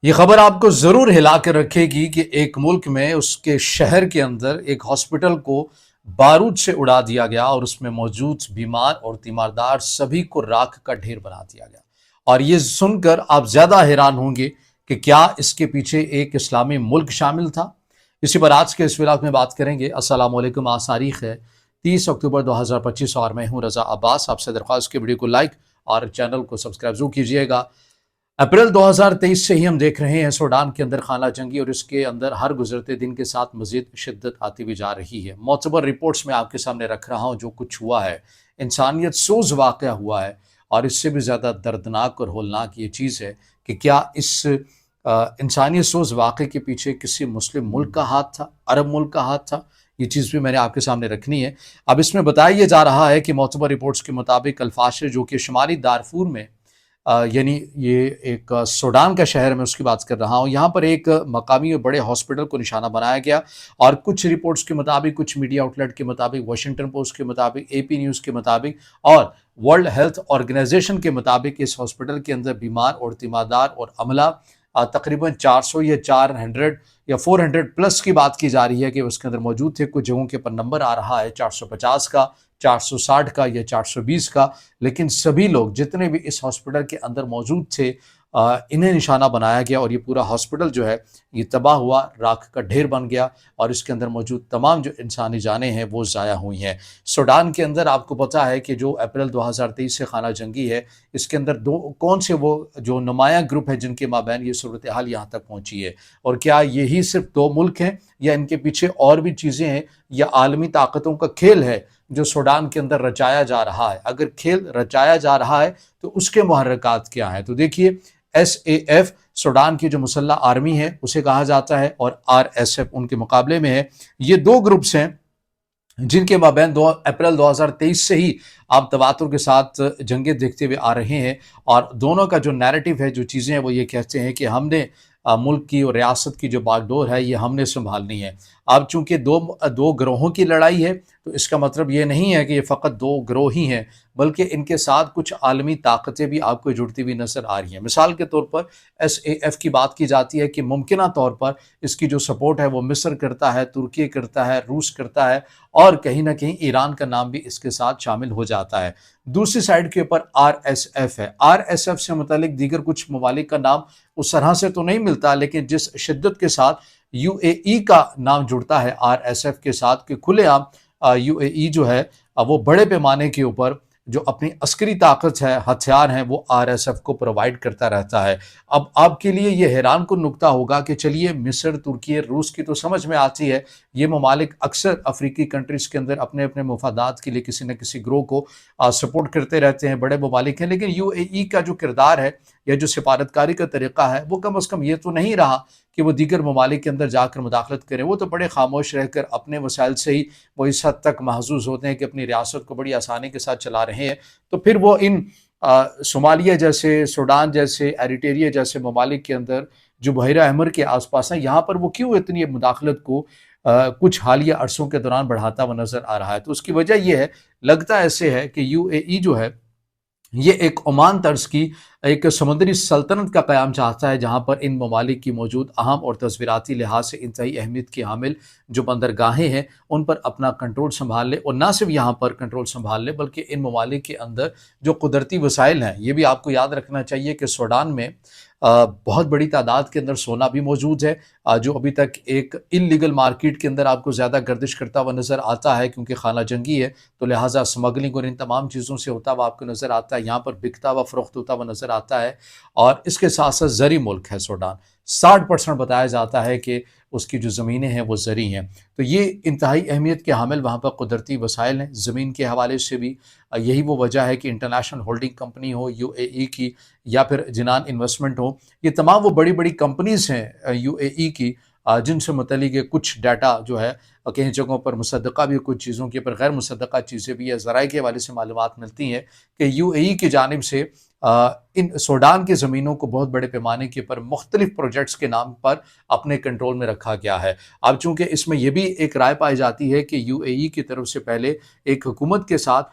یہ خبر آپ کو ضرور ہلا کے رکھے گی کہ ایک ملک میں اس کے شہر کے اندر ایک ہاسپٹل کو بارود سے اڑا دیا گیا اور اس میں موجود بیمار اور تیماردار سبھی کو راکھ کا ڈھیر بنا دیا گیا۔ اور یہ سن کر آپ زیادہ حیران ہوں گے کہ کیا اس کے پیچھے ایک اسلامی ملک شامل تھا؟ اسی پر آج کے اس ولاگ میں بات کریں گے۔ السلام علیکم، آج تاریخ ہے 30 اکتوبر 2025 اور میں ہوں رضا عباس۔ آپ سے درخواست کی ویڈیو کو لائک اور چینل کو سبسکرائب ضرور کیجیے گا۔ اپریل 2023 سے ہی ہم دیکھ رہے ہیں سوڈان کے اندر خانہ جنگی، اور اس کے اندر ہر گزرتے دن کے ساتھ مزید شدت آتی ہوئی جا رہی ہے۔ معتبر رپورٹس میں آپ کے سامنے رکھ رہا ہوں جو کچھ ہوا ہے، انسانیت سوز واقعہ ہوا ہے، اور اس سے بھی زیادہ دردناک اور ہولناک یہ چیز ہے کہ کیا اس انسانیت سوز واقعے کے پیچھے کسی مسلم ملک کا ہاتھ تھا، عرب ملک کا ہاتھ تھا؟ یہ چیز بھی میں نے آپ کے سامنے رکھنی ہے۔ اب اس میں بتایا یہ جا رہا ہے کہ معتبر رپورٹس کے مطابق الفاشر، جو کہ شمالی دارفور میں یعنی یہ ایک سوڈان کا شہر میں اس کی بات کر رہا ہوں، یہاں پر ایک مقامی اور بڑے ہاسپٹل کو نشانہ بنایا گیا، اور کچھ رپورٹس کے مطابق، کچھ میڈیا آؤٹلیٹ کے مطابق، واشنگٹن پوسٹ کے مطابق، اے پی نیوز کے مطابق اور ورلڈ ہیلتھ آرگنائزیشن کے مطابق اس ہاسپٹل کے اندر بیمار اور تیماردار اور عملہ تقریباً 400 یا 400 یا 400 پلس کی بات کی جا رہی ہے کہ اس کے اندر موجود تھے۔ کچھ جگہوں کے پر نمبر آ رہا ہے 450 کا، 460 کا یا 420 کا، لیکن سبھی لوگ جتنے بھی اس ہاسپٹل کے اندر موجود تھے انہیں نشانہ بنایا گیا، اور یہ پورا ہاسپٹل جو ہے یہ تباہ ہوا، راکھ کا ڈھیر بن گیا، اور اس کے اندر موجود تمام جو انسانی جانیں ہیں وہ ضائع ہوئی ہیں۔ سوڈان کے اندر آپ کو پتہ ہے کہ جو اپریل 2023 سے خانہ جنگی ہے، اس کے اندر کون سے وہ جو نمایاں گروپ ہیں جن کے مابین یہ صورتحال یہاں تک پہنچی ہے، اور کیا یہی صرف دو ملک ہیں یا ان کے پیچھے اور بھی چیزیں ہیں، یا عالمی طاقتوں کا کھیل ہے جو سوڈان کے اندر رچایا جا رہا ہے؟ اگر کھیل رچایا جا رہا ہے تو اس کے محرکات کیا ہیں؟ تو دیکھیے، ایس اے ایف سوڈان کی جو مسلح آرمی ہے اسے کہا جاتا ہے، اور آر ایس ایف ان کے مقابلے میں ہے۔ یہ دو گروپس ہیں جن کے مابین اپریل 2023 سے ہی آپ تواتر کے ساتھ جنگیں دیکھتے ہوئے آ رہے ہیں، اور دونوں کا جو نیریٹو ہے، جو چیزیں ہیں، وہ یہ کہتے ہیں کہ ہم نے ملک کی اور ریاست کی جو باغ ڈور ہے یہ ہم نے سنبھالنی ہے۔ اب چونکہ دو گروہوں کی لڑائی ہے تو اس کا مطلب یہ نہیں ہے کہ یہ فقط دو گروہ ہی ہیں، بلکہ ان کے ساتھ کچھ عالمی طاقتیں بھی آپ کو جڑتی ہوئی نظر آ رہی ہیں۔ مثال کے طور پر ایس اے ایف کی بات کی جاتی ہے کہ ممکنہ طور پر اس کی جو سپورٹ ہے وہ مصر کرتا ہے، ترکی کرتا ہے، روس کرتا ہے، اور کہیں نہ کہیں ایران کا نام بھی اس کے ساتھ شامل ہو جاتا ہے۔ دوسری سائڈ کے اوپر آر ایس ایف ہے۔ آر ایس ایف سے متعلق دیگر کچھ ممالک کا نام اس طرح سے تو نہیں ملتا، لیکن جس شدت کے ساتھ یو اے ای کا نام جڑتا ہے آر ایس ایف کے ساتھ، کہ کھلے عام یو اے ای جو ہے وہ بڑے پیمانے کے اوپر جو اپنی عسکری طاقت ہے، ہتھیار ہیں، وہ آر ایس ایف کو پرووائڈ کرتا رہتا ہے۔ اب آپ کے لیے یہ حیران کن نکتہ ہوگا کہ چلیے مصر، ترکی، روس کی تو سمجھ میں آتی ہے، یہ ممالک اکثر افریقی کنٹریز کے اندر اپنے اپنے مفادات کے لیے کسی نہ کسی گروہ کو سپورٹ کرتے رہتے ہیں، بڑے ممالک ہیں، لیکن یو اے ای کا جو کردار ہے یا جو سفارتکاری کا طریقہ ہے وہ کم از کم یہ تو نہیں رہا کہ وہ دیگر ممالک کے اندر جا کر مداخلت کریں۔ وہ تو بڑے خاموش رہ کر اپنے وسائل سے ہی وہ اس حد تک محظوظ ہوتے ہیں کہ اپنی ریاست کو بڑی آسانی کے ساتھ چلا رہے ہیں۔ تو پھر وہ ان صومالیہ جیسے، سوڈان جیسے، ایریٹریا جیسے ممالک کے اندر جو بحیرہ احمر کے آس پاس ہیں، یہاں پر وہ کیوں اتنی مداخلت کو کچھ حالیہ عرصوں کے دوران بڑھاتا ہوا نظر آ رہا ہے؟ تو اس کی وجہ یہ ہے، لگتا ایسے ہے کہ یو اے ای جو ہے یہ ایک عمان طرز کی ایک سمندری سلطنت کا قیام چاہتا ہے، جہاں پر ان ممالک کی موجود اہم اور تصویراتی لحاظ سے انتہائی اہمیت کی حامل جو بندرگاہیں ہیں ان پر اپنا کنٹرول سنبھال لے، اور نہ صرف یہاں پر کنٹرول سنبھال لے بلکہ ان ممالک کے اندر جو قدرتی وسائل ہیں، یہ بھی آپ کو یاد رکھنا چاہیے کہ سوڈان میں بہت بڑی تعداد کے اندر سونا بھی موجود ہے، جو ابھی تک ایک انلیگل مارکیٹ کے اندر آپ کو زیادہ گردش کرتا ہوا نظر آتا ہے، کیونکہ خانہ جنگی ہے تو لہٰذا اسمگلنگ اور ان تمام چیزوں سے ہوتا ہوا آپ کو نظر آتا ہے، یہاں پر بکتا ہوا فروخت ہوتا ہوا نظر آتا ہے۔ اور اس کے ساتھ ساتھ زرعی ملک ہے سوڈان، 60% بتایا جاتا ہے کہ اس کی جو زمینیں ہیں وہ زرعی ہیں۔ تو یہ انتہائی اہمیت کے حامل وہاں پر قدرتی وسائل ہیں، زمین کے حوالے سے بھی یہی وہ وجہ ہے کہ انٹرنیشنل ہولڈنگ کمپنی ہو یو اے ای کی، یا پھر جنان انویسٹمنٹ ہو، یہ تمام وہ بڑی بڑی کمپنیز ہیں یو اے ای کی جن سے متعلق کچھ ڈیٹا جو ہے کئی جگہوں پر مصدقہ بھی، کچھ چیزوں کے پر غیر مصدقہ چیزیں بھی ہے، ذرائع کے حوالے سے معلومات ملتی ہیں کہ یو اے ای کی جانب سے ان سوڈان کی زمینوں کو بہت بڑے پیمانے کے پر مختلف پروجیکٹس کے نام پر اپنے کنٹرول میں رکھا گیا ہے۔ اب چونکہ اس میں یہ بھی ایک رائے پائی جاتی ہے کہ یو اے ای کی طرف سے پہلے ایک حکومت کے ساتھ